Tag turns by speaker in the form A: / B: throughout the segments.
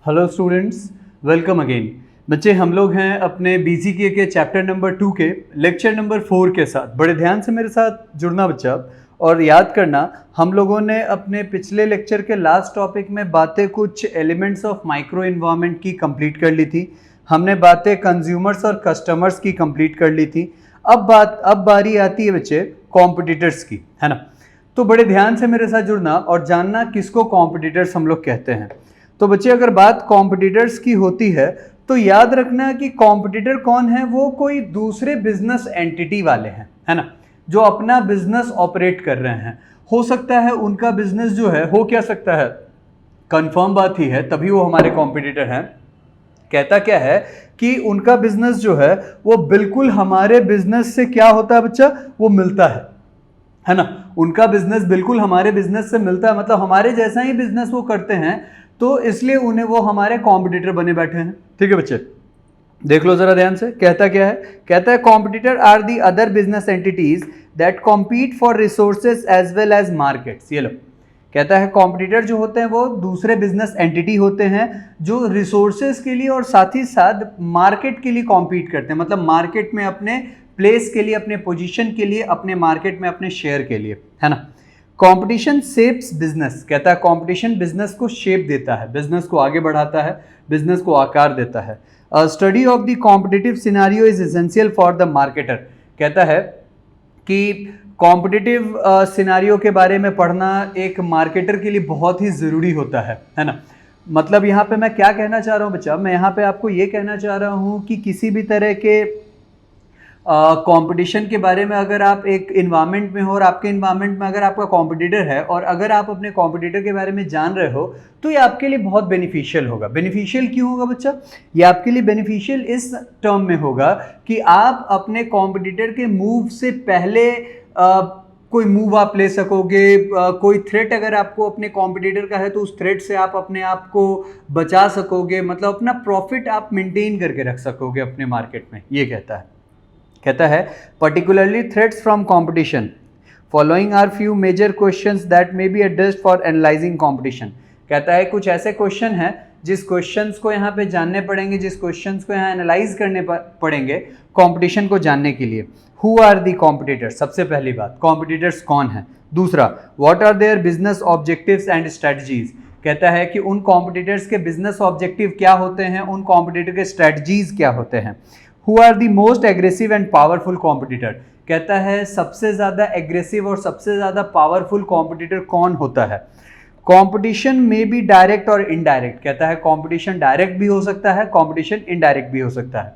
A: Hello students, welcome again. बच्चे, हम लोग हैं अपने BCK के चैप्टर नंबर 2 के लेक्चर नंबर 4 के साथ। बड़े ध्यान से मेरे साथ जुड़ना बच्चा, और याद करना, हम लोगों ने अपने पिछले लेक्चर के लास्ट टॉपिक में बातें कुछ एलिमेंट्स ऑफ माइक्रो इन्वायरमेंट की कंप्लीट कर ली थी। हमने बातें कंज्यूमर्स और कस्टमर्स की कंप्लीट कर ली थी। अब बारी आती है बच्चे कॉम्पिटिटर्स की, है ना। तो बड़े ध्यान से मेरे साथ जुड़ना और जानना किसको कॉम्पिटिटर्स हम लोग कहते हैं। तो बच्चे, अगर बात कॉम्पिटिटर्स की होती है तो याद रखना कि कॉम्पिटिटर कौन है, वो कोई दूसरे बिजनेस एंटिटी वाले हैं, है ना, जो अपना बिजनेस ऑपरेट कर रहे हैं। हो सकता है उनका बिजनेस जो है, हो क्या सकता है, कंफर्म बात ही है, तभी वो हमारे कॉम्पिटिटर हैं। कहता क्या है कि उनका बिजनेस जो है वो बिल्कुल हमारे बिजनेस से क्या होता है बच्चा, वो मिलता है ना। उनका बिजनेस बिल्कुल हमारे बिजनेस से मिलता है, मतलब हमारे जैसा ही बिजनेस वो करते हैं, तो इसलिए उन्हें वो हमारे कॉम्पिटिटर बने बैठे हैं। ठीक है बच्चे, देख लो जरा ध्यान से। कहता क्या है, कहता है competitor are the other business entities that compete for resources as well as markets. ये लो, कहता है कॉम्पिटिटर जो होते हैं वो दूसरे बिजनेस एंटिटी होते हैं जो रिसोर्सेज के लिए और साथ ही साथ मार्केट के लिए कॉम्पीट करते हैं, मतलब मार्केट में अपने प्लेस के लिए, अपने पोजीशन के लिए, अपने मार्केट में अपने शेयर के लिए, है ना। कंपटीशन शेप्स बिजनेस, कहता है कंपटीशन बिजनेस को शेप देता है, बिजनेस को आगे बढ़ाता है, बिजनेस को आकार देता है। Study of the competitive scenario is essential for the marketer. कहता है कि कॉम्पिटिटिव सिनेरियो के बारे में पढ़ना एक मार्केटर के लिए बहुत ही ज़रूरी होता है ना। मतलब यहाँ पे मैं क्या कहना चाह रहा हूँ बच्चा, मैं यहाँ पे आपको ये कहना चाह रहा हूँ कि किसी भी तरह के कंपटीशन के बारे में अगर आप एक इन्वायरमेंट में हो और आपके इन्वायरमेंट में अगर आपका कॉम्पिटिटर है और अगर आप अपने कॉम्पिटिटर के बारे में जान रहे हो, तो ये आपके लिए बहुत बेनिफिशियल होगा। बेनिफिशियल क्यों होगा बच्चा? ये आपके लिए बेनिफिशियल इस टर्म में होगा कि आप अपने कॉम्पिटिटर के मूव से पहले कोई मूव आप ले सकोगे। कोई थ्रेट अगर आपको अपने कॉम्पिटिटर का है तो उस थ्रेट से आप अपने आप को बचा सकोगे, मतलब अपना प्रॉफिट आप मेंटेन करके रख सकोगे अपने मार्केट में। ये कहता है particularly threats from competition following are few major questions that may be addressed for analysing competition. कहता है कुछ ऐसे क्वेश्चन हैं जिस क्वेश्चंस को यहाँ पे जानने पड़ेंगे, जिस क्वेश्चंस को यहाँ एनालाइज करने पड़ेंगे कंपटीशन को जानने के लिए। हु आर दी कॉम्पिटिटर्स, सबसे पहली बात, कॉम्पिटिटर्स कौन है। दूसरा, what are their business objectives and strategies. कहता है कि उन कॉम्पिटिटर्स के बिजनेस ऑब्जेक्टिव क्या होते हैं, उन कॉम्पिटिटर के स्ट्रेटजीज क्या होते हैं। Who are the most aggressive and powerful competitor। कहता है सबसे ज़्यादा एग्रेसिव और सबसे ज़्यादा पावरफुल कॉम्पिटिटर कौन होता है। कंपटीशन में बी डायरेक्ट और इनडायरेक्ट। कहता है कंपटीशन डायरेक्ट भी हो सकता है, कंपटीशन इनडायरेक्ट भी हो सकता है।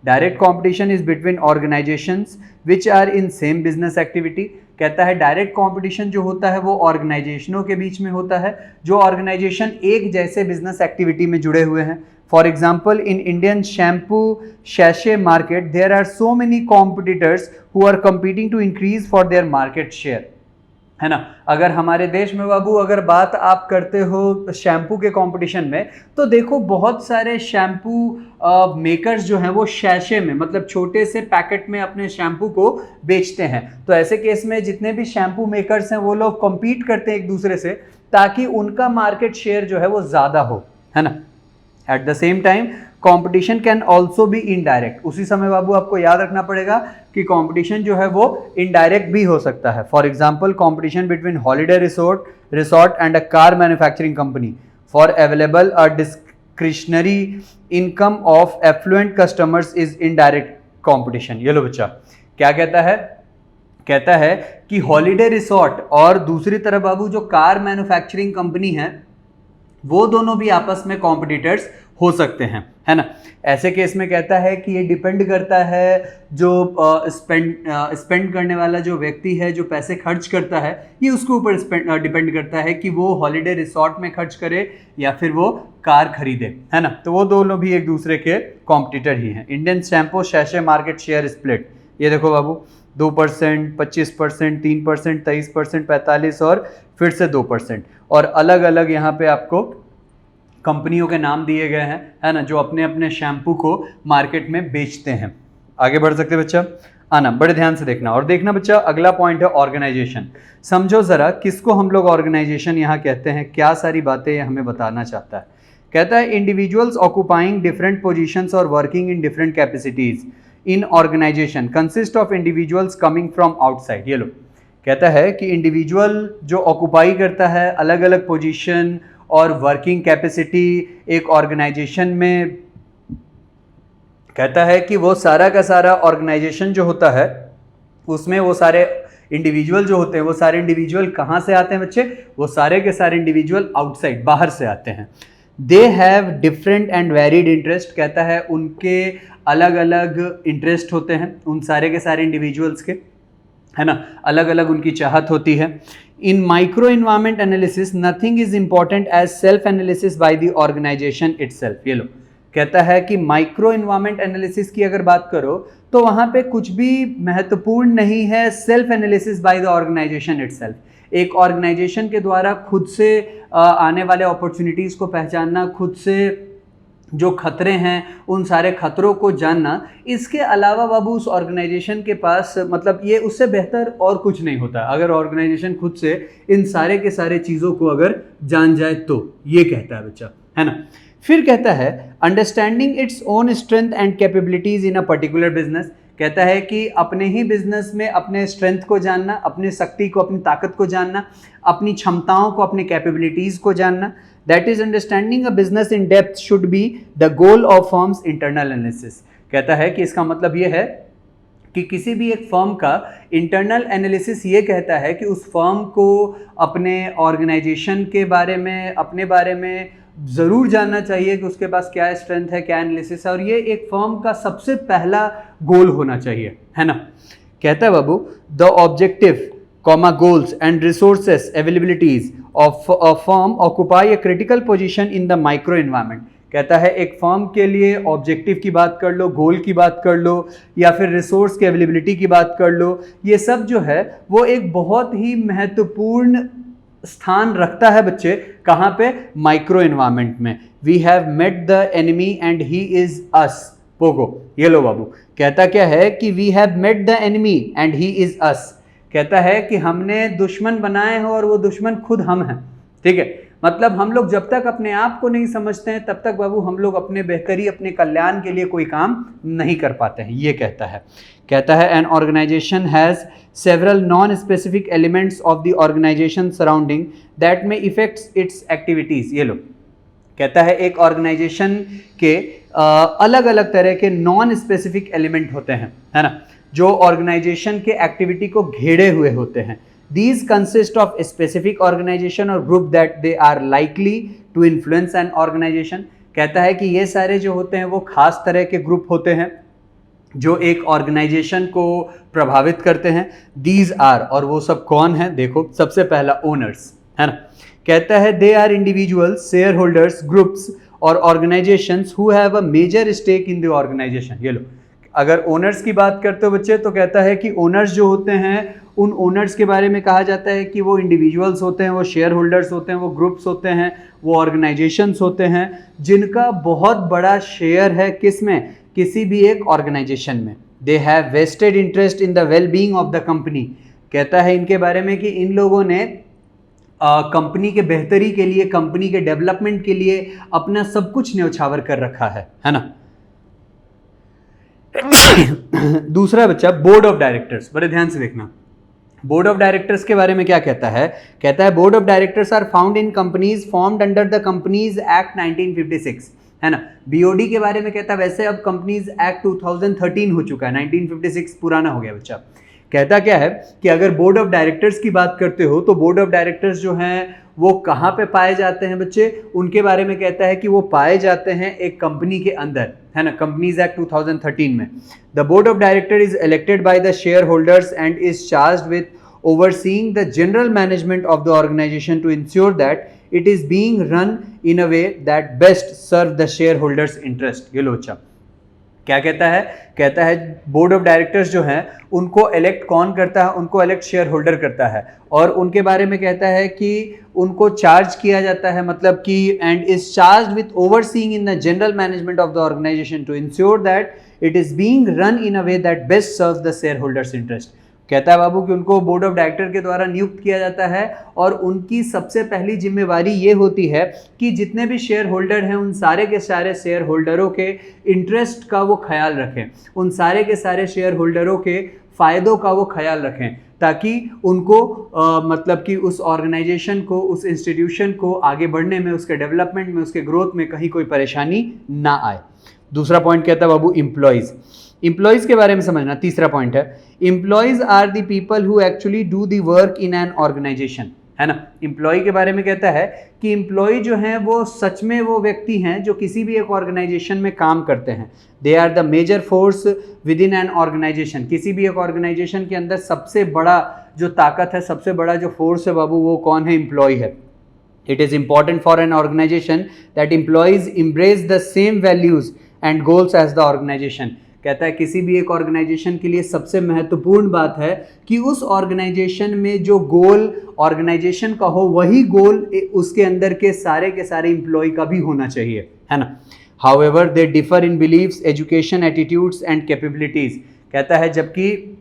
A: Direct competition is between organisations which are in same business activity. कहता है डायरेक्ट कंपटीशन जो होता है वो ऑर्गेनाइजेशनों के बीच में होता है, जो ऑर्गेनाइजेशन एक जैसे बिजनेस एक्टिविटी में जुड़े हुए हैं। For example, in Indian shampoo sachet market, there are so many competitors who are competing to increase for their market share, है ना। अगर हमारे देश में बाबू अगर बात आप करते हो शैम्पू के कंपटीशन में, तो देखो बहुत सारे शैम्पू मेकर्स जो हैं वो शैशे में, मतलब छोटे से पैकेट में अपने शैम्पू को बेचते हैं। तो ऐसे केस में जितने भी शैम्पू मेकर्स हैं वो लोग कम्पीट करते हैं एक दूसरे से, ताकि उनका मार्केट शेयर जो है वो ज़्यादा हो, है ना। At the same time, competition can also be indirect। उसी समय बाबू आपको याद रखना पड़ेगा कि कंपटीशन जो है वो इनडायरेक्ट भी हो सकता है। For example, competition between holiday resort and a car manufacturing company for available a discretionary income of affluent customers is indirect competition. ये लो बच्चा, क्या कहता है, कहता है कि हॉलीडे रिसोर्ट और दूसरी तरफ बाबू जो कार मैन्युफैक्चरिंग कंपनी है, वो दोनों भी आपस में कॉम्पिटिटर्स हो सकते हैं, है ना। ऐसे केस में कहता है कि ये डिपेंड करता है जो स्पेंड करने वाला जो व्यक्ति है, जो पैसे खर्च करता है, ये उसके ऊपर डिपेंड करता है कि वो हॉलीडे रिसोर्ट में खर्च करे या फिर वो कार खरीदे, है ना। तो वो दोनों भी एक दूसरे के कॉम्पिटिटर ही हैं। Indian shampoo sachet market share split, ये देखो बाबू, 2%, 25%, 3%, 23%, 45% और फिर से 2%। और अलग अलग यहाँ पे आपको कंपनियों के नाम दिए गए हैं, है ना, जो अपने अपने शैम्पू को मार्केट में बेचते हैं। आगे बढ़ सकते बच्चा, आना बड़े ध्यान से देखना। और देखना बच्चा, अगला पॉइंट है ऑर्गेनाइजेशन। समझो ज़रा किसको हम लोग ऑर्गेनाइजेशन यहाँ कहते हैं, क्या सारी बातें हमें बताना चाहता है। कहता है इंडिविजुअल्स ऑक्यूपाइंग डिफरेंट पोजीशंस और working in different capacities in organisation consist of individuals coming from outside. ये लो, कहता है कि इंडिविजुअल जो ऑक्यूपाई करता है अलग अलग पोजीशन और वर्किंग कैपेसिटी एक ऑर्गेनाइजेशन में, कहता है कि वो सारा का सारा ऑर्गेनाइजेशन जो होता है उसमें वो सारे इंडिविजुअल जो होते हैं, वो सारे इंडिविजुअल कहाँ से आते हैं बच्चे? वो सारे के सारे इंडिविजुअल आउटसाइड, बाहर से आते हैं। They have different and varied interest, कहता है उनके अलग अलग इंटरेस्ट होते हैं उन सारे के सारे इंडिविजुअल्स के, है ना, अलग अलग उनकी चाहत होती है। In micro environment analysis nothing is important as self analysis by the organisation itself. ये लो, कहता है कि माइक्रो इन्वायरमेंट एनालिसिस की अगर बात करो तो वहाँ पे कुछ भी महत्वपूर्ण नहीं है self analysis by the organisation itself. एक ऑर्गेनाइजेशन के द्वारा खुद से आने वाले अपॉर्चुनिटीज़ को पहचानना, खुद से जो खतरे हैं उन सारे खतरों को जानना, इसके अलावा बाबू उस ऑर्गेनाइजेशन के पास मतलब ये उससे बेहतर और कुछ नहीं होता अगर ऑर्गेनाइजेशन खुद से इन सारे के सारे चीज़ों को अगर जान जाए तो। ये कहता है बच्चा, है ना। फिर कहता है understanding its own strength and capabilities in a particular business, कहता है कि अपने ही बिजनेस में अपने स्ट्रेंथ को जानना, अपनी शक्ति को, अपनी ताकत को जानना, अपनी क्षमताओं को, अपनी कैपेबिलिटीज को जानना। That is understanding a business in depth should be the goal of firms internal analysis. कहता है कि इसका मतलब ये है कि किसी भी एक फर्म का इंटरनल एनालिसिस ये कहता है कि उस फर्म को अपने ऑर्गेनाइजेशन के बारे में, अपने बारे में ज़रूर जानना चाहिए कि उसके पास क्या स्ट्रेंथ है, क्या एनालिसिस है, और ये एक फर्म का सबसे पहला गोल होना चाहिए, है ना। कहता है बाबू the objective comma goals and resources availabilities of a firm occupy a critical position in the micro environment. कहता है एक फर्म के लिए ऑब्जेक्टिव की बात कर लो, गोल की बात कर लो, या फिर रिसोर्स की अवेलेबिलिटी की बात कर लो, ये सब जो है वो एक बहुत ही महत्वपूर्ण स्थान रखता है बच्चे। कहाँ पे? माइक्रो एनवायरनमेंट में। We have met the enemy and he is us. Pogo, ये लो बाबू, कहता क्या है कि we have met the enemy and he is us. कहता है कि हमने दुश्मन बनाए हैं और वो दुश्मन खुद हम हैं। ठीक है, मतलब हम लोग जब तक अपने आप को नहीं समझते हैं तब तक बाबू हम लोग अपने बेहतरी, अपने कल्याण के लिए कोई काम नहीं कर पाते हैं। ये कहता है। कहता है an organisation has several non-specific elements of the organization surrounding that may affect its activities। ये लो, कहता है एक ऑर्गेनाइजेशन के अलग अलग तरह के नॉन स्पेसिफिक एलिमेंट होते हैं, है ना, जो ऑर्गेनाइजेशन के एक्टिविटी को घेरे हुए होते हैं। These consist of a specific organization or group that they are likely to influence an organization। कहता है कि ये सारे जो होते हैं वो खास तरह के ग्रुप होते हैं जो एक ऑर्गेनाइजेशन को प्रभावित करते हैं। दीज आर, और वो सब कौन है? देखो, सबसे पहला ओनर्स, है ना। कहता है they are individuals, share holders, groups और organisations who have a major stake in the organisation. ये लो, अगर ओनर्स की बात करते हो बच्चे तो कहता है कि ओनर्स जो होते हैं उन ओनर्स के बारे में कहा जाता है कि वो इंडिविजुअल्स होते हैं, वो शेयर होल्डर्स होते हैं, वो ग्रुप्स होते हैं, वो ऑर्गेनाइजेशंस होते हैं जिनका बहुत बड़ा शेयर है किस में? किसी भी एक ऑर्गेनाइजेशन में। They have vested interest in the well being of the company. कहता है इनके बारे में कि इन लोगों ने कंपनी के बेहतरी के लिए, कंपनी के डेवलपमेंट के लिए अपना सब कुछ न्यौछावर कर रखा है ना। दूसरा बच्चा बोर्ड ऑफ डायरेक्टर्स, बड़े ध्यान से देखना। बोर्ड ऑफ डायरेक्टर्स के बारे में क्या कहता है? कहता है board of directors are found in companies formed under the companies act 1956, है ना। बीओडी के बारे में कहता है वैसे अब कंपनीज एक्ट 2013 हो चुका है, 1956 पुराना हो गया बच्चा। कहता क्या है कि अगर बोर्ड ऑफ डायरेक्टर्स की बात करते हो तो बोर्ड ऑफ डायरेक्टर्स जो हैं वो कहाँ पे पाए जाते हैं बच्चे? उनके बारे में कहता है कि वो पाए जाते हैं एक कंपनी के अंदर, है ना, कंपनीज एक्ट 2013 में। The board of director is elected by the share holders and is charged with overseeing the general management of the organization to ensure that it is being run in a way that best serve the shareholders interest। ये लो अच्छा, क्या कहता है? कहता है board of directors जो हैं उनको इलेक्ट कौन करता है? उनको इलेक्ट शेयर होल्डर करता है, और उनके बारे में कहता है कि उनको चार्ज किया जाता है, मतलब कि and is charged with overseeing in the general management of the organisation to ensure that it is being run in a way that best serve the shareholders interest. कहता है बाबू कि उनको बोर्ड ऑफ डायरेक्टर के द्वारा नियुक्त किया जाता है और उनकी सबसे पहली जिम्मेवारी ये होती है कि जितने भी शेयर होल्डर हैं उन सारे के सारे शेयर होल्डरों के इंटरेस्ट का वो ख्याल रखें, उन सारे के सारे शेयर होल्डरों के फ़ायदों का वो ख्याल रखें, ताकि उनको मतलब कि उस ऑर्गेनाइजेशन को, उस इंस्टीट्यूशन को आगे बढ़ने में, उसके डेवलपमेंट में, उसके ग्रोथ में कहीं कोई परेशानी ना आए। दूसरा पॉइंट कहता है बाबू एम्प्लॉयज़। एम्प्लॉयज़ के बारे में समझना, तीसरा पॉइंट है employees are the people who actually do the work in an organisation, है ना। एम्प्लॉय के बारे में कहता है कि एम्प्लॉय जो हैं वो सच में वो व्यक्ति हैं जो किसी भी एक ऑर्गेनाइजेशन में काम करते हैं। They are the major force within an organisation. किसी भी एक ऑर्गेनाइजेशन के अंदर सबसे बड़ा जो ताकत है, सबसे बड़ा जो फोर्स है बाबू, वो कौन है? एम्प्लॉय है। It is important for an organisation that employees embrace the same values and goals as the organisation. कहता है किसी भी एक ऑर्गेनाइजेशन के लिए सबसे महत्वपूर्ण बात है कि उस ऑर्गेनाइजेशन में जो गोल ऑर्गेनाइजेशन का हो, वही गोल उसके अंदर के सारे एम्प्लॉय का भी होना चाहिए, है ना। However they differ in beliefs, education, attitudes and capabilities. कहता है जबकि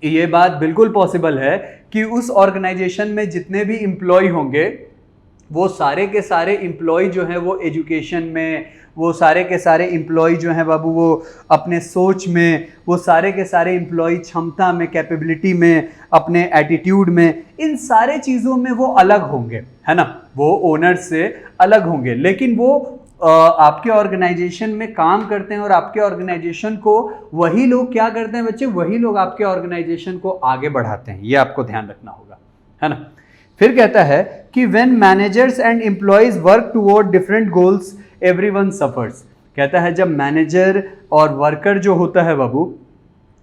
A: ये बात बिल्कुल पॉसिबल है कि उस ऑर्गेनाइजेशन में जितने भी एम्प्लॉय होंगे वो सारे के सारे एम्प्लॉय जो हैं वो एजुकेशन में, वो सारे के सारे एम्प्लॉय जो हैं बाबू वो अपने सोच में, वो सारे के सारे एम्प्लॉय क्षमता में, कैपेबिलिटी में, अपने एटीट्यूड में, इन सारे चीज़ों में वो अलग होंगे, है ना। वो ओनर से अलग होंगे, लेकिन वो आपके ऑर्गेनाइजेशन में काम करते हैं और आपके ऑर्गेनाइजेशन को वही लोग क्या करते हैं बच्चे? वही लोग आपके ऑर्गेनाइजेशन को आगे बढ़ाते हैं। ये आपको ध्यान रखना होगा, है ना। फिर कहता है कि when managers and employees work toward different goals everyone suffers. कहता है जब मैनेजर और वर्कर जो होता है बाबू,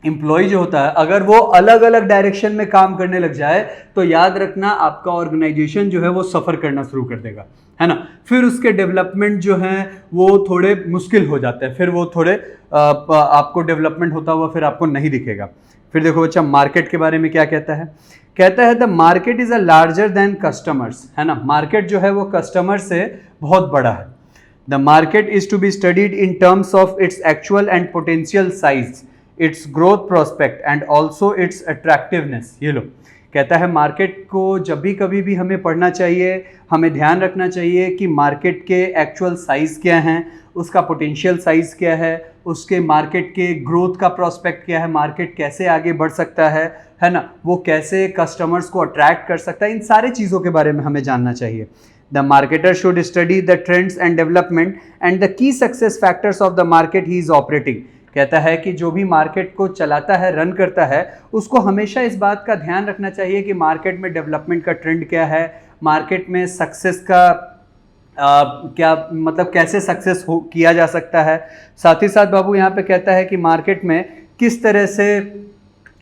A: एम्प्लॉय जो होता है, अगर वो अलग अलग डायरेक्शन में काम करने लग जाए तो याद रखना आपका ऑर्गेनाइजेशन जो है वो सफ़र करना शुरू कर देगा, है ना। फिर उसके डेवलपमेंट जो हैं वो थोड़े मुश्किल हो जाते हैं, फिर वो थोड़े आपको डेवलपमेंट होता हुआ फिर आपको नहीं दिखेगा। फिर देखो बच्चा मार्केट के बारे में क्या कहता है। कहता है the market is a larger than customers, है ना। मार्केट जो है वो कस्टमर से बहुत बड़ा है। The market is to be studied in terms of its actual and potential size, its growth prospect and also its attractiveness. ये लो, कहता है मार्केट को जब भी कभी भी हमें पढ़ना चाहिए, हमें ध्यान रखना चाहिए कि मार्केट के एक्चुअल साइज़ क्या हैं, उसका पोटेंशियल साइज़ क्या है, उसके मार्केट के ग्रोथ का प्रोस्पेक्ट क्या है, मार्केट कैसे आगे बढ़ सकता है ना, वो कैसे कस्टमर्स को अट्रैक्ट कर सकता है, इन सारे चीज़ों के बारे में हमें जानना चाहिए। The marketer should study the trends and development and the key success factors of the market he is operating. कहता है कि जो भी मार्केट को चलाता है, रन करता है, उसको हमेशा इस बात का ध्यान रखना चाहिए कि मार्केट में डेवलपमेंट का ट्रेंड क्या है, मार्केट में सक्सेस का क्या मतलब कैसे सक्सेस किया जा सकता है। साथ ही साथ बाबू यहाँ पे कहता है कि मार्केट में किस तरह से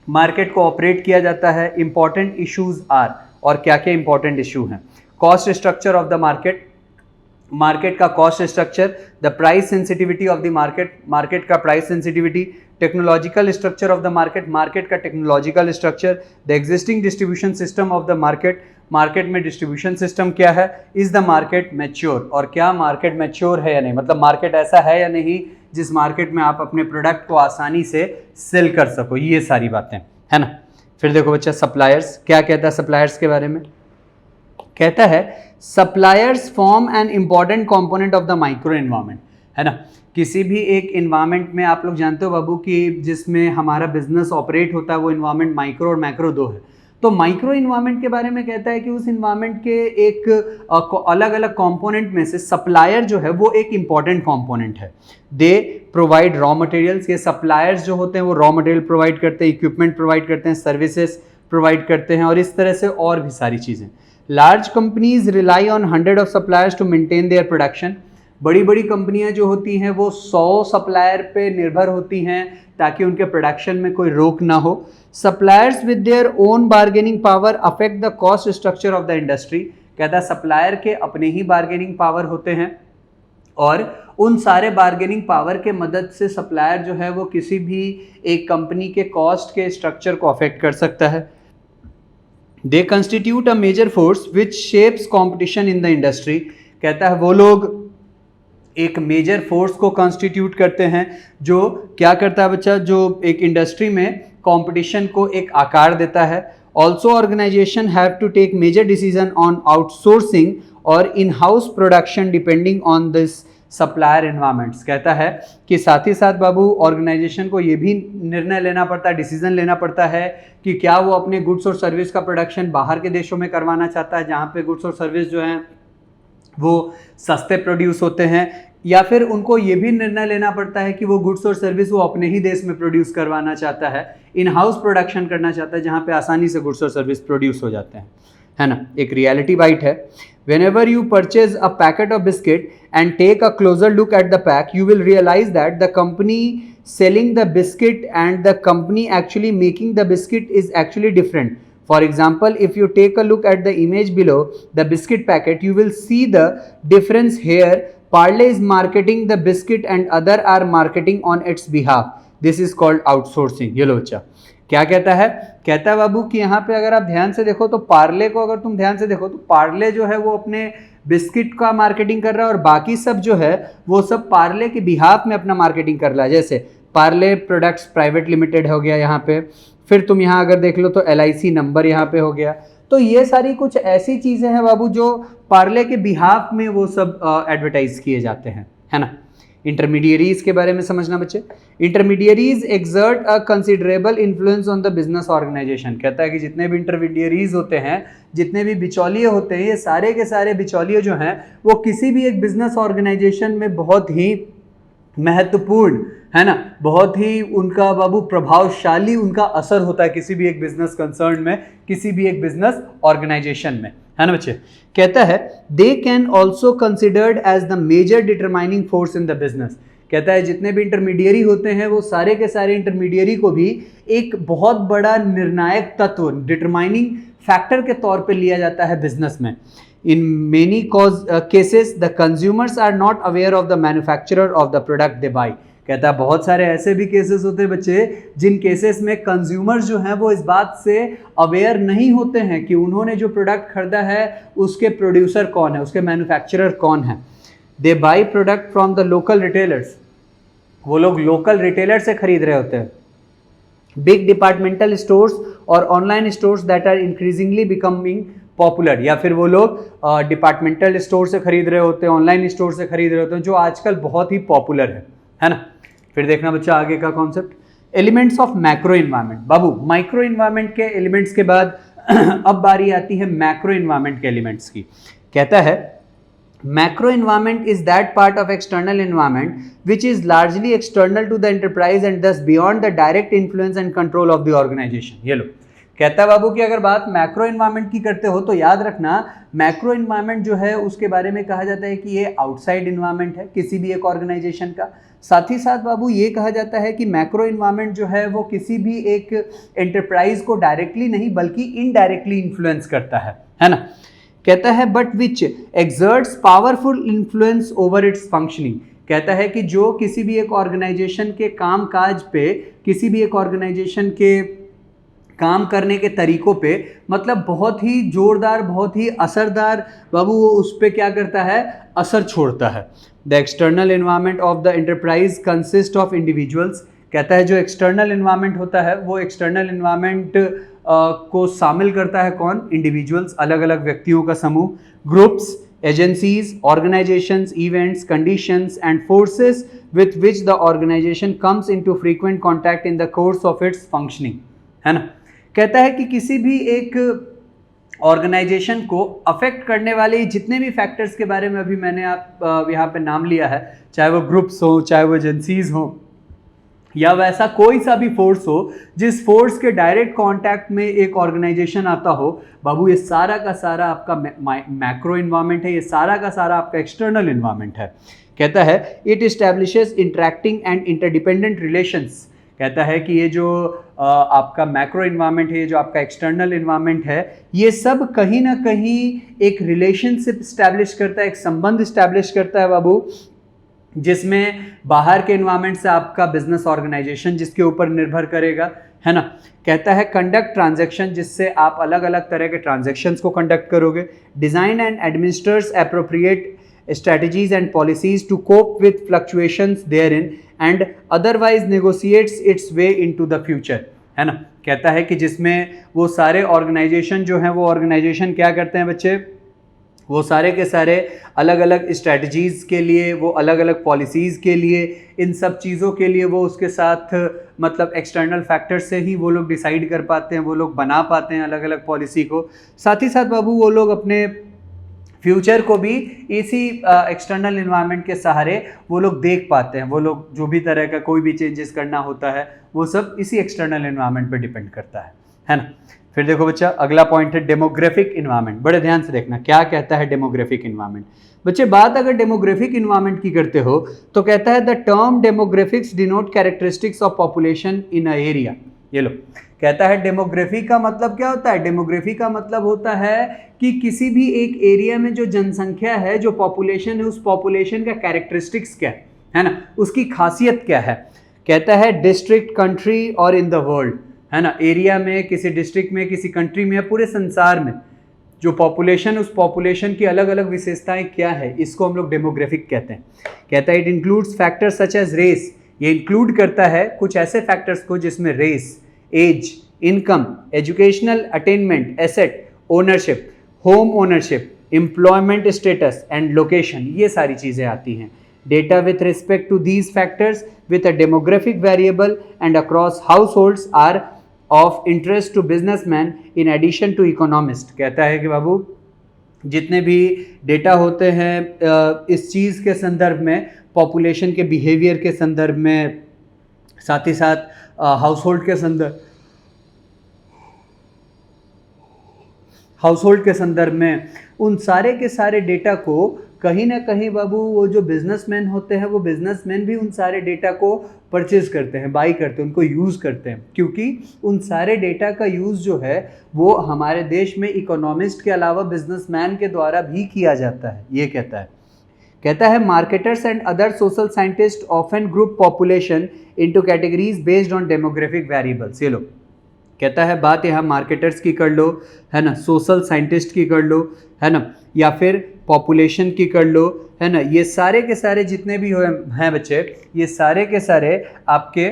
A: मार्केट को ऑपरेट किया जाता है, इंपॉर्टेंट इश्यूज आर, और क्या क्या इंपॉर्टेंट इशू हैं। Cost structure of the market, market का cost structure, the price sensitivity of the market, market का price sensitivity, technological structure of the market, market का technological structure, the existing distribution system of the market, market में distribution system क्या है, is the market mature, और क्या market mature है या नहीं, मतलब मार्केट ऐसा है या नहीं जिस मार्केट में आप अपने प्रोडक्ट को आसानी से सेल कर सको, ये सारी बातें, है ना। फिर देखो बच्चा सप्लायर्स, क्या कहता है सप्लायर्स के बारे में। कहता है suppliers form an important component of the micro environment, है ना। किसी भी एक इन्वायरमेंट में आप लोग जानते हो बाबू कि जिसमें हमारा बिजनेस ऑपरेट होता है वो इन्वायरमेंट माइक्रो और मैक्रो दो है। तो माइक्रो इन्वायरमेंट के बारे में कहता है कि उस इन्वायरमेंट के एक अलग अलग कंपोनेंट में से सप्लायर जो है वो एक इंपॉर्टेंट कंपोनेंट है। दे प्रोवाइड रॉ मटेरियल्स, ये सप्लायर्स जो होते हैं वो रॉ मटेरियल प्रोवाइड करते हैं, इक्विपमेंट प्रोवाइड करते हैं, सर्विसेज प्रोवाइड करते हैं, और इस तरह से और भी सारी चीज़ें। Large companies rely on 100 of suppliers to maintain their production. बड़ी बड़ी कंपनियां जो होती हैं वो 100 सप्लायर पे निर्भर होती हैं ताकि उनके प्रोडक्शन में कोई रोक ना हो। Suppliers with their own bargaining power affect the cost structure of the industry. कहता है सप्लायर के अपने ही बार्गेनिंग पावर होते हैं और उन सारे बार्गेनिंग पावर के मदद से सप्लायर जो है वो किसी भी एक कंपनी के कॉस्ट के स्ट्रक्चर को अफेक्ट कर सकता है। They constitute a major force which shapes competition in the industry. कहता है वो लोग एक मेजर फोर्स को कॉन्स्टिट्यूट करते हैं जो क्या करता है बच्चा, जो एक इंडस्ट्री में कंपटीशन को एक आकार देता है। Also organisation have to take major decision on outsourcing और in house production depending on this supplier environments. कहता है कि साथ ही साथ बाबू ऑर्गेनाइजेशन को ये भी निर्णय लेना पड़ता है, डिसीजन लेना पड़ता है कि क्या वो अपने गुड्स और सर्विस का प्रोडक्शन बाहर के देशों में करवाना चाहता है जहाँ पे गुड्स और सर्विस जो हैं वो सस्ते प्रोड्यूस होते हैं, या फिर उनको ये भी निर्णय लेना पड़ता है कि वो गुड्स और सर्विस वो अपने ही देश में प्रोड्यूस करवाना चाहता है, इन हाउस प्रोडक्शन करना चाहता है जहाँ पे आसानी से गुड्स और सर्विस प्रोड्यूस हो जाते हैं, है ना। एक रियलिटी बाइट है। Whenever you purchase a packet of biscuit and take a closer look at the pack, you will realize that the company selling the biscuit and the company actually making the biscuit is actually different. For example, if you take a look at the image below the biscuit packet, you will see the difference here. Parle is marketing the biscuit and other are marketing on its behalf. This is called outsourcing. ये लो बच्चा क्या कहता है, कहता है बाबू कि यहाँ पे अगर आप ध्यान से देखो तो पार्ले को अगर तुम ध्यान से देखो तो पार्ले जो है वो अपने बिस्किट का मार्केटिंग कर रहा है और बाकी सब जो है वो सब पार्ले के बिहाफ में अपना मार्केटिंग कर रहा है। जैसे पार्ले प्रोडक्ट्स प्राइवेट लिमिटेड हो गया यहाँ पे, फिर तुम यहाँ अगर देख लो तो LIC नंबर यहाँ पे हो गया। तो ये सारी कुछ ऐसी चीज़ें हैं बाबू जो पार्ले के बिहाफ में वो सब एडवर्टाइज किए जाते हैं, है ना। इंटरमीडियरीज के बारे में समझना बच्चे। Intermediaries exert a considerable influence on the business organisation. कहता है कि जितने भी इंटरमीडियरीज होते हैं, जितने भी बिचौलिए होते हैं, ये सारे के सारे बिचौलिए जो हैं वो किसी भी एक बिजनेस ऑर्गेनाइजेशन में बहुत ही महत्वपूर्ण, है ना, बहुत ही उनका बाबू प्रभावशाली उनका असर होता है किसी भी एक बिजनेस कंसर्न में, किसी भी एक बिजनेस ऑर्गेनाइजेशन में, है ना बच्चे। कहता है they can also considered as the major determining force in the business. कहता है जितने भी इंटरमीडियरी होते हैं वो सारे के सारे इंटरमीडियरी को भी एक बहुत बड़ा निर्णायक तत्व, डिटरमाइनिंग फैक्टर के तौर पे लिया जाता है बिजनेस में। In many cases the consumers are not aware of the manufacturer of the product they buy. कहता है बहुत सारे ऐसे भी केसेस होते हैं बच्चे जिन केसेस में कंज्यूमर्स जो हैं वो इस बात से अवेयर नहीं होते हैं कि उन्होंने जो प्रोडक्ट खरीदा है उसके प्रोड्यूसर कौन है, उसके मैन्युफैक्चरर कौन है। They buy product from the local retailers. वो लोग लोकल रिटेलर से खरीद रहे होते हैं। बिग डिपार्टमेंटल स्टोर्स और online stores that are increasingly becoming popular, या फिर वो लोग डिपार्टमेंटल स्टोर से खरीद रहे होते हैं, ऑनलाइन स्टोर से खरीद रहे होते हैं, जो आजकल बहुत ही पॉपुलर है ना। फिर देखना बच्चा आगे का concept, elements of macro environment. Babu micro environment के एलिमेंट्स के बाद अब बारी आती है मैक्रो इन्वायरमेंट के एलिमेंट्स की। कहता है macro environment is that part of external environment which is largely external to the enterprise and does beyond the direct influence and control of the organisation. ये लो कहता है बाबू कि अगर बात मैक्रो इन्वायरमेंट की करते हो तो याद रखना मैक्रो इन्वायरमेंट जो है उसके बारे में कहा जाता है कि ये आउटसाइड इन्वायरमेंट है किसी भी एक ऑर्गेनाइजेशन का। साथ ही साथ बाबू ये कहा जाता है कि मैक्रो इन्वायरमेंट जो है वो किसी भी एक एंटरप्राइज को डायरेक्टली नहीं बल्कि इनडायरेक्टली इन्फ्लुएंस करता है ना। कहता है but which exerts powerful influence over it's functioning. कहता है कि जो किसी भी एक ऑर्गेनाइजेशन के काम काज पे, किसी भी एक ऑर्गेनाइजेशन के काम करने के तरीकों पे मतलब बहुत ही जोरदार, बहुत ही असरदार बाबू वो उस पर क्या करता है, असर छोड़ता है। The external environment of the enterprise consist of individuals. कहता है जो एक्सटर्नल इन्वायरमेंट होता है वो एक्सटर्नल इन्वायरमेंट को शामिल करता है कौन, इंडिविजुअल्स, अलग अलग व्यक्तियों का समूह, groups, agencies, organisations, events, conditions and forces with which the organisation comes into frequent contact in the course of its functioning, है ना। कहता है कि किसी भी एक ऑर्गेनाइजेशन को अफेक्ट करने वाले जितने भी फैक्टर्स के बारे में अभी मैंने आप यहाँ पे नाम लिया है, चाहे वो ग्रुप्स हो, चाहे वो एजेंसीज हो, या वैसा कोई सा भी फोर्स हो जिस फोर्स के डायरेक्ट कांटेक्ट में एक ऑर्गेनाइजेशन आता हो, बाबू ये सारा का सारा आपका मैक्रो इन्वायरमेंट है, ये सारा का सारा आपका एक्सटर्नल इन्वायरमेंट है। कहता है it establishes interacting and interdependent relations. कहता है कि ये जो आपका मैक्रो इन्वायरमेंट है, ये जो आपका एक्सटर्नल इन्वायरमेंट है, ये सब कहीं ना कहीं एक रिलेशनशिप इस्टेब्लिश करता है, एक संबंध इस्टेब्लिश करता है बाबू, जिसमें बाहर के इन्वायरमेंट से आपका बिजनेस ऑर्गेनाइजेशन जिसके ऊपर निर्भर करेगा, है ना। कहता है कंडक्ट ट्रांजैक्शन, जिससे आप अलग अलग तरह के ट्रांजैक्शंस को कंडक्ट करोगे। Design and administers appropriate strategies and policies to cope with fluctuations therein and otherwise negotiates its way into the future। है ना। कहता है कि जिसमें वो सारे ऑर्गेनाइजेशन जो हैं वो ऑर्गेनाइजेशन क्या करते हैं बच्चे, वो सारे के सारे अलग अलग स्ट्रैटेजीज़ के लिए, वो अलग अलग पॉलिसीज़ के लिए, इन सब चीज़ों के लिए वो उसके साथ मतलब एक्सटर्नल फैक्टर्स से ही वो लोग डिसाइड कर पाते हैं, वो लोग बना पाते हैं अलग अलग पॉलिसी को। साथ ही साथ बाबू वो लोग अपने फ्यूचर को भी इसी एक्सटर्नल इन्वायरमेंट के सहारे वो लोग देख पाते हैं। वो लोग जो भी तरह का कोई भी चेंजेस करना होता है वो सब इसी एक्सटर्नल इन्वायरमेंट पे डिपेंड करता है ना। फिर देखो बच्चा, अगला पॉइंट है डेमोग्राफिक इन्वायरमेंट। बड़े ध्यान से देखना क्या कहता है डेमोग्राफिक इन्वायरमेंट। बच्चे बात अगर डेमोग्राफिक इन्वायरमेंट की करते हो तो कहता है the term demographics denote characteristics of population in a area. ये लो, कहता है डेमोग्राफी का मतलब क्या होता है। डेमोग्राफी का मतलब होता है कि किसी भी एक एरिया में जो जनसंख्या है, जो पॉपुलेशन है, उस पॉपुलेशन का कैरेक्टरिस्टिक्स क्या है ना, उसकी खासियत क्या है। कहता है डिस्ट्रिक्ट, कंट्री और इन द वर्ल्ड, है ना। एरिया में, किसी डिस्ट्रिक्ट में, किसी कंट्री में, पूरे संसार में जो पॉपुलेशन, उस पॉपुलेशन की अलग अलग विशेषताएं क्या है, इसको हम लोग डेमोग्राफिक कहते हैं। कहता है it includes factors such as race. ये इंक्लूड करता है कुछ ऐसे फैक्टर्स को जिसमें race, age, income, educational attainment, asset ownership, home ownership, employment status and location, ये सारी चीज़ें आती हैं। Data with respect to these factors with a demographic variable and across households are of interest to businessmen in addition to economists। कहता है कि बाबू जितने भी डेटा होते हैं इस चीज़ के संदर्भ में, पॉपुलेशन के बिहेवियर के संदर्भ में, साथ ही साथ हाउसहोल्ड के संदर्भ में, उन सारे के सारे डेटा को कहीं ना कहीं बाबू वो जो बिजनेसमैन होते हैं, वो बिजनेसमैन भी उन सारे डेटा को परचेज करते हैं, बाई करते हैं, उनको यूज़ करते हैं, क्योंकि उन सारे डेटा का यूज़ जो है वो हमारे देश में इकोनॉमिस्ट के अलावा बिजनेसमैन के द्वारा भी किया जाता है। ये कहता है marketers and other social scientist often group population into categories based on demographic variables. ये लो, कहता है बात यहाँ मार्केटर्स की कर लो, है ना, सोशल साइंटिस्ट की कर लो, है ना, या फिर पॉपुलेशन की कर लो, है ना। ये सारे के सारे जितने भी हैं बच्चे, ये सारे के सारे आपके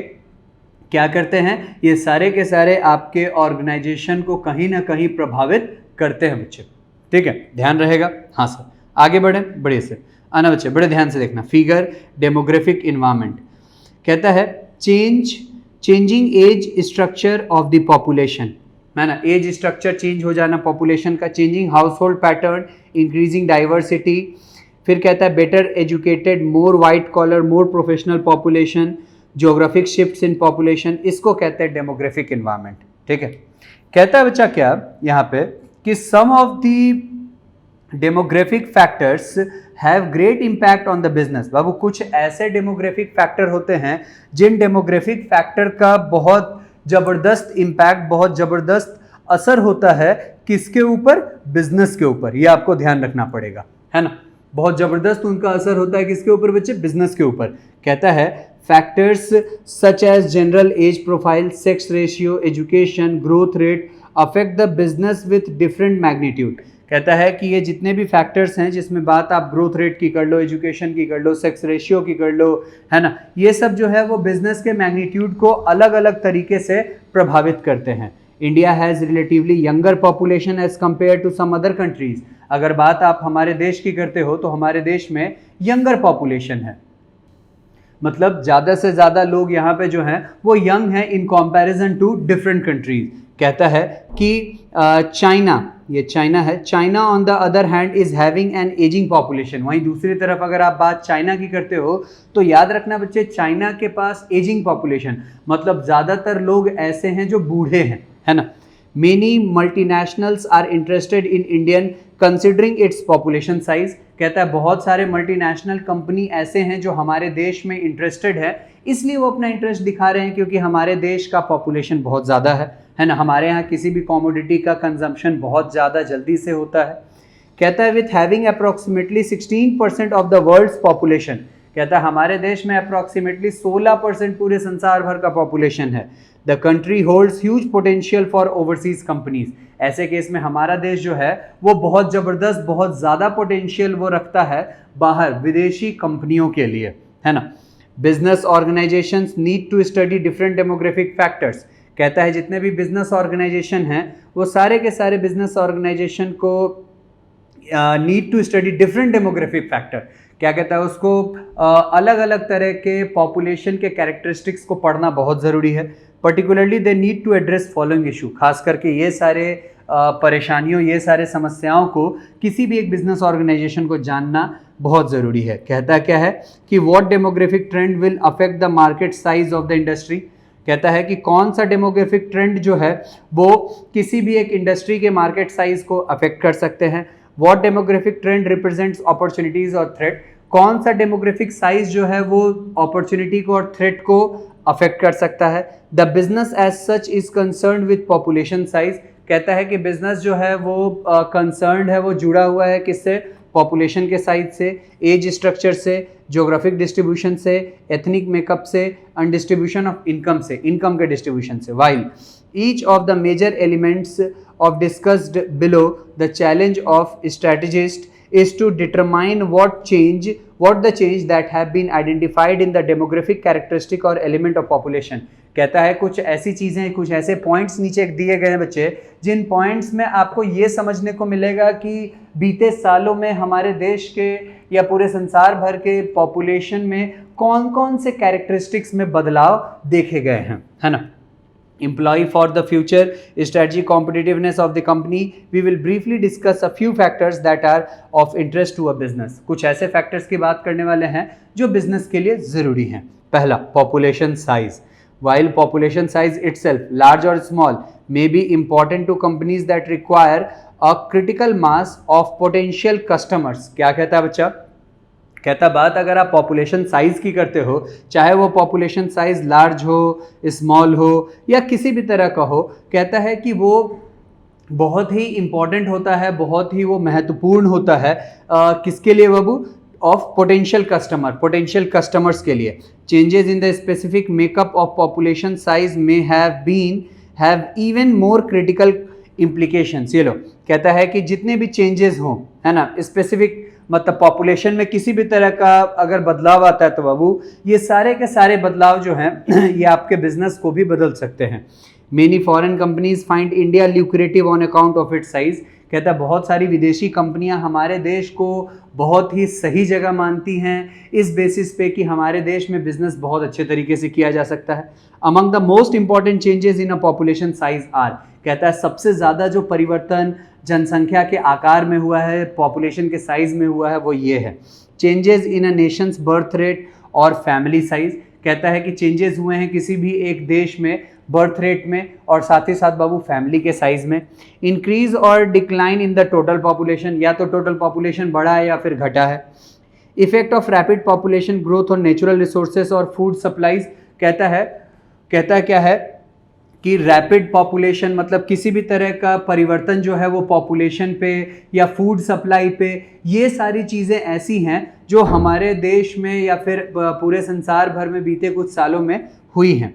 A: क्या करते हैं, ये सारे के सारे आपके ऑर्गेनाइजेशन को कहीं ना कहीं प्रभावित करते हैं बच्चे। ठीक है, ध्यान रहेगा। हाँ सर, आगे बढ़े बड़े से आना बच्चे, बड़े ध्यान से देखना। फिगर डेमोग्राफिक इन्वायरमेंट कहता है changing age structure of the population, है ना। एज स्ट्रक्चर चेंज हो जाना पॉपुलेशन का, changing household pattern, increasing diversity. फिर कहता है better educated, more white collar, more professional population, geographic shifts in population, इसको कहते हैं डेमोग्राफिक इन्वायरमेंट। ठीक है, कहता है बच्चा क्या यहाँ पे कि some of the demographic factors have great impact on the business. बाबू कुछ ऐसे डेमोग्राफिक फैक्टर होते हैं जिन डेमोग्राफिक फैक्टर का बहुत ज़बरदस्त इम्पैक्ट, बहुत ज़बरदस्त असर होता है किसके ऊपर, बिजनेस के ऊपर। ये आपको ध्यान रखना पड़ेगा, है ना। बहुत ज़बरदस्त उनका असर होता है किसके ऊपर बच्चे, बिजनेस के ऊपर। कहता है factors such as general age profile, sex ratio, education, growth rate affect the business with different magnitude. कहता है कि ये जितने भी फैक्टर्स हैं, जिसमें बात आप ग्रोथ रेट की कर लो, एजुकेशन की कर लो, सेक्स रेशियो की कर लो, है ना, ये सब जो है वो बिजनेस के मैग्नीट्यूड को अलग अलग तरीके से प्रभावित करते हैं। India has relatively younger population as compare to some other countries. अगर बात आप हमारे देश की करते हो तो हमारे देश में यंगर पॉपुलेशन है, मतलब ज़्यादा से ज़्यादा लोग यहाँ पे जो हैं वो यंग हैं in comparison to different countries. कहता है कि चाइना, ये चाइना है, China on the other hand is having an ageing population. वहीं दूसरी तरफ अगर आप बात चाइना की करते हो तो याद रखना बच्चे, चाइना के पास एजिंग पॉपुलेशन मतलब ज़्यादातर लोग ऐसे हैं जो बूढ़े हैं, है ना। Many multinationals are interested in Indian considering its population size. कहता है बहुत सारे मल्टीनेशनल कंपनी ऐसे हैं जो हमारे देश में इंटरेस्टेड है, इसलिए वो अपना इंटरेस्ट दिखा रहे हैं क्योंकि हमारे देश का पॉपुलेशन बहुत ज़्यादा है ना। हमारे यहाँ किसी भी कॉमोडिटी का कंजम्पशन बहुत ज़्यादा जल्दी से होता है। कहता है with having approximately 16% of the world's population. कहता है हमारे देश में अप्रॉक्सीमेटली 16% पूरे संसार भर का पॉपुलेशन है। The country holds huge potential for overseas companies. ऐसे केस में हमारा देश जो है वो बहुत ज़बरदस्त, बहुत ज़्यादा पोटेंशियल वो रखता है बाहर विदेशी कंपनियों के लिए, है ना। Business organisations need to study different demographic factors. कहता है जितने भी बिजनेस ऑर्गेनाइजेशन हैं वो सारे के सारे बिजनेस ऑर्गेनाइजेशन को need to study different demographic factor, क्या कहता है उसको अलग अलग तरह के पॉपुलेशन के कैरेक्टरिस्टिक्स को पढ़ना बहुत ज़रूरी है। Particularly they need to address following issue, खास करके ये सारे परेशानियों, ये सारे समस्याओं को किसी भी एक बिजनेस ऑर्गेनाइजेशन को जानना बहुत ज़रूरी है। कहता क्या है कि what demographic trend will affect the market size of the industry, कहता है कि कौन सा डेमोग्राफिक ट्रेंड जो है वो किसी भी एक इंडस्ट्री के मार्केट साइज को अफेक्ट कर सकते हैं। What demographic trend represents opportunities और थ्रेट, कौन सा डेमोग्राफिक साइज जो है वो अपॉर्चुनिटी को और थ्रेट को अफेक्ट कर सकता है। The business as such is concerned with population size, कहता है कि बिजनेस जो है वो कंसर्न्ड है, वो जुड़ा हुआ है किससे, पॉपुलेशन के साइज से, एज स्ट्रक्चर से, ज्योग्राफिक डिस्ट्रीब्यूशन से, एथनिक मेकअप से, एंड डिस्ट्रीब्यूशन ऑफ इनकम से, इनकम के डिस्ट्रीब्यूशन से। While each of the major elements of discussed below, the challenge of strategist is to determine what the change that have been identified in the demographic characteristic or element of population, कहता है कुछ ऐसी चीज़ें, कुछ ऐसे points नीचे दिए गए हैं बच्चे, जिन पॉइंट्स में आपको ये समझने को मिलेगा कि बीते सालों में हमारे देश के या पूरे संसार भर के पॉपुलेशन में कौन कौन से कैरेक्टरिस्टिक्स में बदलाव देखे गए हैं, है ना। Employee for the future strategy competitiveness of the company, we will briefly discuss a few factors that are of interest to a business। कुछ ऐसे फैक्टर्स की बात करने वाले हैं जो बिजनेस के लिए ज़रूरी हैं। पहला, population size। While population size itself, large or small, may be important to companies that require a critical mass of potential customers। क्या कहता है बच्चा, कहता बात अगर आप पॉपुलेशन साइज़ की करते हो, चाहे वो पॉपुलेशन साइज़ लार्ज हो, स्मॉल हो या किसी भी तरह का हो, कहता है कि वो बहुत ही इम्पॉर्टेंट होता है, बहुत ही वो महत्वपूर्ण होता है किसके लिए बाबू, ऑफ पोटेंशियल कस्टमर्स के लिए। Changes in the specific makeup of population size में have even more critical implications. ये लो, कहता है कि जितने भी चेंजेस हों, है ना, स्पेसिफिक मतलब पॉपुलेशन में किसी भी तरह का अगर बदलाव आता है तो बाबू ये सारे के सारे बदलाव जो हैं ये आपके बिजनेस को भी बदल सकते हैं। Many foreign companies find India lucrative on account of its size, कहता है बहुत सारी विदेशी कंपनियां हमारे देश को बहुत ही सही जगह मानती हैं इस बेसिस पे कि हमारे देश में बिजनेस बहुत अच्छे तरीके से किया जा सकता है। Among the most important changes in a population size are, कहता है सबसे ज़्यादा जो परिवर्तन जनसंख्या के आकार में हुआ है, पॉपुलेशन के साइज में हुआ है, वो ये है। Changes in a Nations birth rate और फैमिली साइज, कहता है कि चेंजेस हुए हैं किसी भी एक देश में बर्थ रेट में और साथ ही साथ बाबू फैमिली के साइज में। इंक्रीज और decline in the total population, या तो टोटल पॉपुलेशन बढ़ा है या फिर घटा है। Effect of rapid population growth और नेचुरल रिसोर्सेज और फूड सप्लाईज, कहता है क्या है कि रैपिड पॉपुलेशन मतलब किसी भी तरह का परिवर्तन जो है वो पॉपुलेशन पे या फूड सप्लाई पे, ये सारी चीज़ें ऐसी हैं जो हमारे देश में या फिर पूरे संसार भर में बीते कुछ सालों में हुई हैं।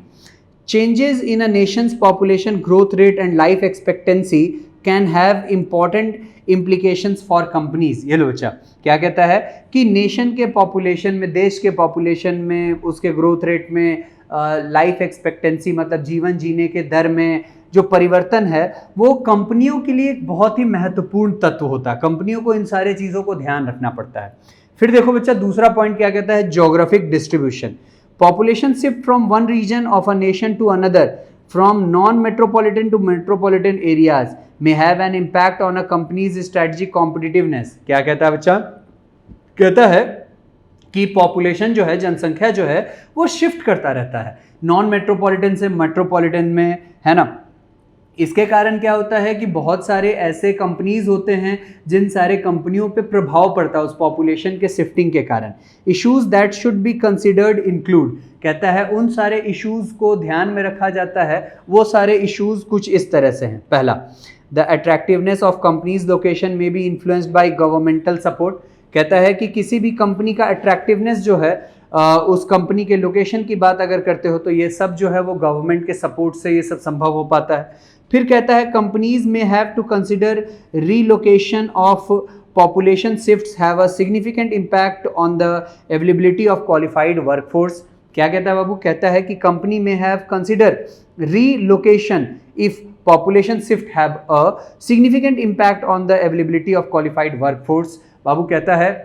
A: Changes in a Nations population growth rate and life expectancy can have important implications for companies. ये लो बच्चा, क्या कहता है कि नेशन के पॉपुलेशन में, देश के पॉपुलेशन में, उसके ग्रोथ रेट में, लाइफ एक्सपेक्टेंसी मतलब जीवन जीने के दर में जो परिवर्तन है वो कंपनियों के लिए एक बहुत ही महत्वपूर्ण तत्व होता है। कंपनियों को इन सारे चीज़ों को ध्यान रखना पड़ता है। फिर देखो बच्चा, दूसरा पॉइंट क्या कहता है, geographic distribution. Population shift from one region of a nation to another from non metropolitan to metropolitan areas may have an impact on a company's strategic competitiveness। क्या कहता है बच्चा, कहता है कि पॉपुलेशन जो है, जनसंख्या जो है वो शिफ्ट करता रहता है नॉन मेट्रोपॉलिटन से मेट्रोपॉलिटन में, है ना। इसके कारण क्या होता है कि बहुत सारे ऐसे कंपनीज होते हैं जिन सारे कंपनियों पे प्रभाव पड़ता है उस पॉपुलेशन के शिफ्टिंग के कारण। Issues that should be considered include, कहता है उन सारे इश्यूज को ध्यान में रखा जाता है। वो सारे इश्यूज कुछ इस तरह से हैं। पहला, the attractiveness of company's location may be influenced by governmental support, कहता है कि किसी भी कंपनी का अट्रैक्टिवनेस जो है उस कंपनी के लोकेशन की बात अगर करते हो तो ये सब जो है वो गवर्नमेंट के सपोर्ट से ये सब संभव हो पाता है। फिर कहता है companies may have to consider relocation of population shifts have a significant impact on the availability of qualified workforce, क्या कहता है बाबू? कहता है कि company may have consider relocation if population shift have a significant impact on the availability of qualified workforce। बाबू कहता है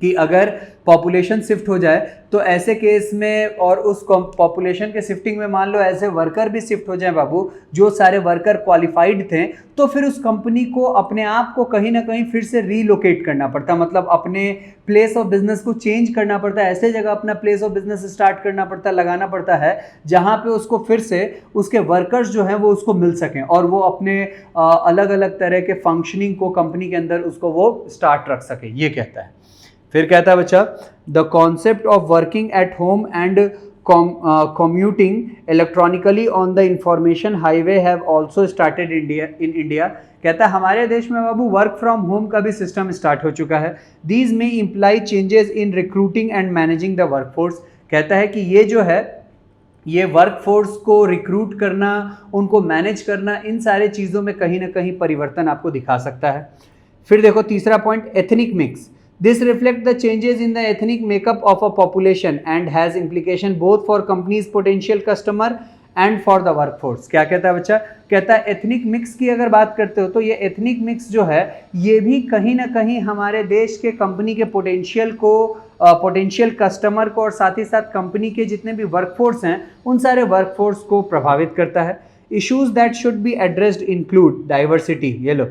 A: कि अगर पॉपुलेशन शिफ्ट हो जाए तो ऐसे केस में, और उस पॉपुलेशन के शिफ्टिंग में मान लो ऐसे वर्कर भी शिफ्ट हो जाए बाबू, जो सारे वर्कर क्वालिफाइड थे, तो फिर उस कंपनी को अपने आप को कहीं ना कहीं फिर से रीलोकेट करना पड़ता, मतलब अपने प्लेस ऑफ बिजनेस को चेंज करना पड़ता है, ऐसे जगह अपना प्लेस ऑफ बिजनेस स्टार्ट करना पड़ता है, लगाना पड़ता है जहाँ पे उसको फिर से उसके वर्कर्स जो हैं वो उसको मिल सकें और वो अपने अलग अलग तरह के फंक्शनिंग को कंपनी के अंदर उसको वो स्टार्ट रख सके, ये कहता है। फिर कहता है बच्चा, the concept of working at home and commuting electronically on the information highway have also started in India। कहता है हमारे देश में बाबू वर्क फ्रॉम होम का भी सिस्टम स्टार्ट हो चुका है। These may imply changes in recruiting and managing the workforce। कहता है कि ये जो है, ये वर्कफोर्स को रिक्रूट करना, उनको मैनेज करना, इन सारे चीज़ों में कहीं ना कहीं परिवर्तन आपको दिखा सकता है। फिर देखो तीसरा point, ethnic mix. This reflects the changes in the ethnic makeup of a population and has implication both for companies' potential customer and for the workforce। क्या कहता है बच्चा? कहता है एथनिक मिक्स की अगर बात करते हो तो ये एथनिक मिक्स जो है ये भी कहीं ना कहीं हमारे देश के कंपनी के पोटेंशियल कस्टमर को और साथ ही साथ कंपनी के जितने भी वर्कफोर्स हैं उन सारे वर्कफोर्स को प्रभावित करता है। Issues that should be addressed include diversity. ये लो,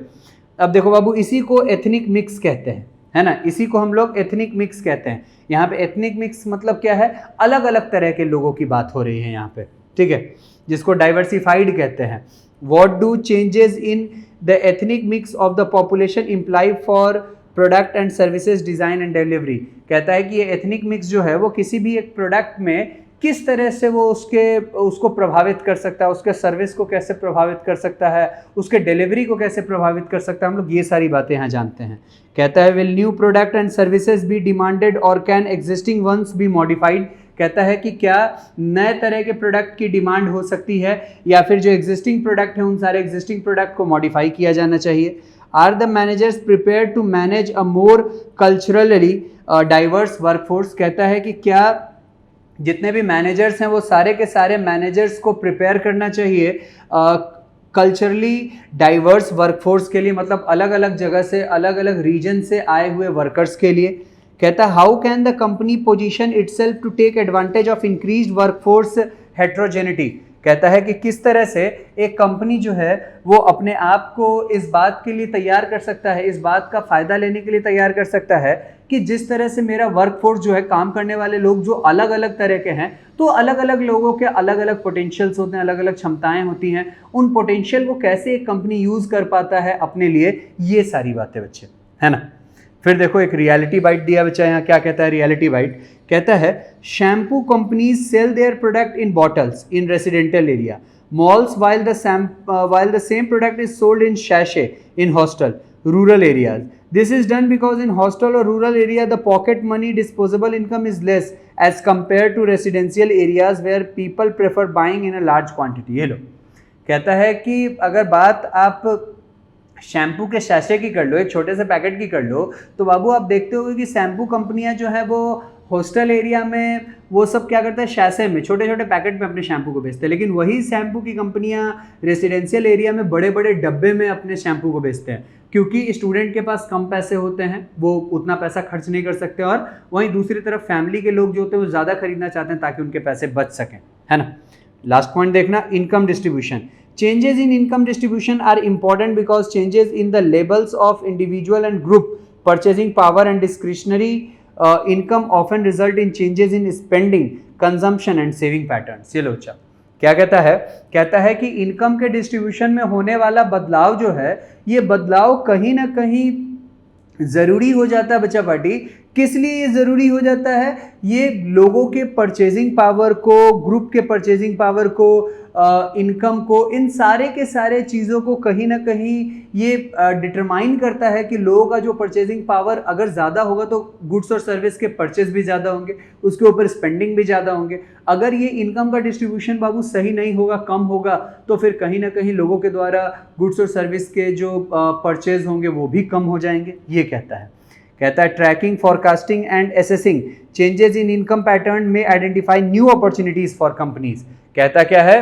A: अब देखो बाबू, इसी को एथनिक मिक्स कहते हैं, है ना, इसी को हम लोग एथनिक मिक्स कहते हैं। यहाँ पे एथनिक मिक्स मतलब क्या है? अलग अलग तरह के लोगों की बात हो रही है यहाँ पे, ठीक है, जिसको डाइवर्सिफाइड कहते हैं। What do changes in the ethnic mix of the population imply for product and services design and delivery. कहता है कि ये एथनिक मिक्स जो है वो किसी भी एक प्रोडक्ट में किस तरह से वो उसको प्रभावित कर सकता है, उसके सर्विस को कैसे प्रभावित कर सकता है, उसके डिलीवरी को कैसे प्रभावित कर सकता है, हम लोग ये सारी बातें यहाँ जानते हैं। कहता है will new product and services be demanded or can existing ones be modified. कहता है कि क्या नए तरह के प्रोडक्ट की डिमांड हो सकती है या फिर जो एग्जिस्टिंग प्रोडक्ट है उन सारे एग्जिस्टिंग प्रोडक्ट को मॉडिफाई किया जाना चाहिए। Are the managers prepare to manage a more culturally diverse workforce. कहता है कि क्या जितने भी मैनेजर्स हैं वो सारे के सारे मैनेजर्स को प्रिपेयर करना चाहिए कल्चरली डाइवर्स वर्कफोर्स के लिए, मतलब अलग अलग जगह से, अलग अलग रीजन से आए हुए वर्कर्स के लिए। कहता है how can the company position itself to take advantage of increased workforce heterogeneity. कहता है कि किस तरह से एक कंपनी जो है वो अपने आप को इस बात के लिए तैयार कर सकता है, इस बात का फ़ायदा लेने के लिए तैयार कर सकता है कि जिस तरह से मेरा वर्कफोर्स जो है, काम करने वाले लोग जो अलग अलग तरह के हैं, तो अलग अलग लोगों के अलग अलग पोटेंशियल्स होते हैं, अलग अलग क्षमताएं होती हैं, उन पोटेंशियल को कैसे एक कंपनी यूज़ कर पाता है अपने लिए, ये सारी बातें बच्चे, है ना। फिर देखो एक रियलिटी बाइट दिया बच्चा, यहाँ क्या कहता है रियलिटी बाइट? कहता है shampoo companies sell their product in bottles in residential area, malls while the same product is sold in sachet in rural areas. This is done because in hostel or rural area the pocket money disposable income is less as compared to residential areas where people prefer buying in a large quantity। ये लो, कहता है कि अगर बात आप shampoo के शैशे की कर लो, एक छोटे से पैकेट की कर लो, तो बाबू आप देखते होगे कि शैम्पू कंपनियां जो है वो हॉस्टल एरिया में वो सब क्या करता है, शैशे में छोटे छोटे पैकेट में अपने शैम्पू को बेचते हैं, लेकिन वही शैम्पू की कंपनियां रेसिडेंशियल एरिया में बड़े बड़े डब्बे में अपने शैम्पू को बेचते हैं, क्योंकि स्टूडेंट के पास कम पैसे होते हैं, वो उतना पैसा खर्च नहीं कर सकते, और वहीं दूसरी तरफ फैमिली के लोग जो होते हैं वो ज़्यादा खरीदना चाहते हैं ताकि उनके पैसे बच सकें, है ना। लास्ट पॉइंट देखना, income distribution. Changes in income distribution are important because changes in the levels of individual and group purchasing power and discretionary income often result in changes in spending, consumption and saving patterns। ये लो अच्छा, क्या कहता है? कहता है कि income के distribution में होने वाला बदलाव जो है, ये बदलाव कहीं ना कहीं ज़रूरी हो जाता है बच्चा पार्टी। किस लिए ये ज़रूरी हो जाता है? ये लोगों के परचेजिंग पावर को, ग्रुप के परचेजिंग पावर को, इनकम को, इन सारे के सारे चीज़ों को कहीं ना कहीं ये डिटरमाइन करता है कि लोगों का जो परचेजिंग पावर अगर ज़्यादा होगा तो गुड्स और सर्विस के परचेज भी ज़्यादा होंगे, उसके ऊपर स्पेंडिंग भी ज़्यादा होंगे। अगर ये इनकम का डिस्ट्रीब्यूशन बाबू सही नहीं होगा, कम होगा, तो फिर कहीं ना कहीं लोगों के द्वारा गुड्स और सर्विस के जो परचेज होंगे वो भी कम हो जाएंगे, ये कहता है। कहता है tracking, forecasting and assessing changes in income pattern may identify new opportunities for companies. कहता क्या है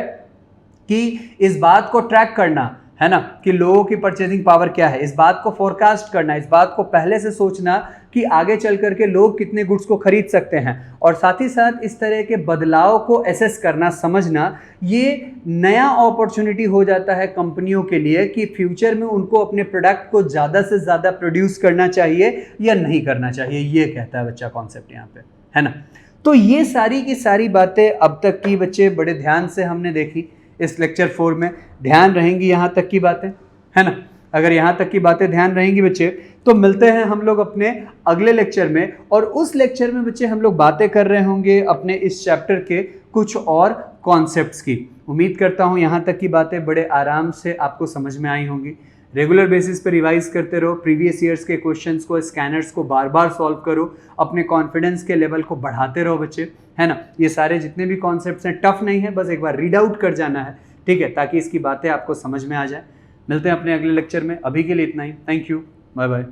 A: कि इस बात को ट्रैक करना है ना कि लोगों की परचेजिंग पावर क्या है, इस बात को फोरकास्ट करना, इस बात को पहले से सोचना कि आगे चल करके लोग कितने गुड्स को खरीद सकते हैं, और साथ ही साथ इस तरह के बदलाव को एसेस करना, समझना, ये नया अपॉर्चुनिटी हो जाता है कंपनियों के लिए कि फ्यूचर में उनको अपने प्रोडक्ट को ज़्यादा से ज़्यादा प्रोड्यूस करना चाहिए या नहीं करना चाहिए। ये कहता है बच्चा कॉन्सेप्ट यहाँ पे, है ना। तो ये सारी की सारी बातें अब तक की बच्चे बड़े ध्यान से हमने देखी इस लेक्चर 4 में। ध्यान रहेंगी यहाँ तक की बातें, है ना। अगर यहाँ तक की बातें ध्यान रहेंगी बच्चे तो मिलते हैं हम लोग अपने अगले लेक्चर में, और उस लेक्चर में बच्चे हम लोग बातें कर रहे होंगे अपने इस चैप्टर के कुछ और कॉन्सेप्ट्स की। उम्मीद करता हूँ यहाँ तक की बातें बड़े आराम से आपको समझ में आई होंगी। रेगुलर बेसिस पे रिवाइज करते रहो, प्रीवियस ईयर्स के क्वेश्चंस को, स्कैनर्स को बार बार सॉल्व करो, अपने कॉन्फिडेंस के लेवल को बढ़ाते रहो बच्चे, है ना। ये सारे जितने भी कॉन्सेप्ट्स हैं टफ नहीं है, बस एक बार रीड आउट कर जाना है, ठीक है, ताकि इसकी बातें आपको समझ में आ जाए। मिलते हैं अपने अगले लेक्चर में, अभी के लिए इतना ही। Thank you, bye bye.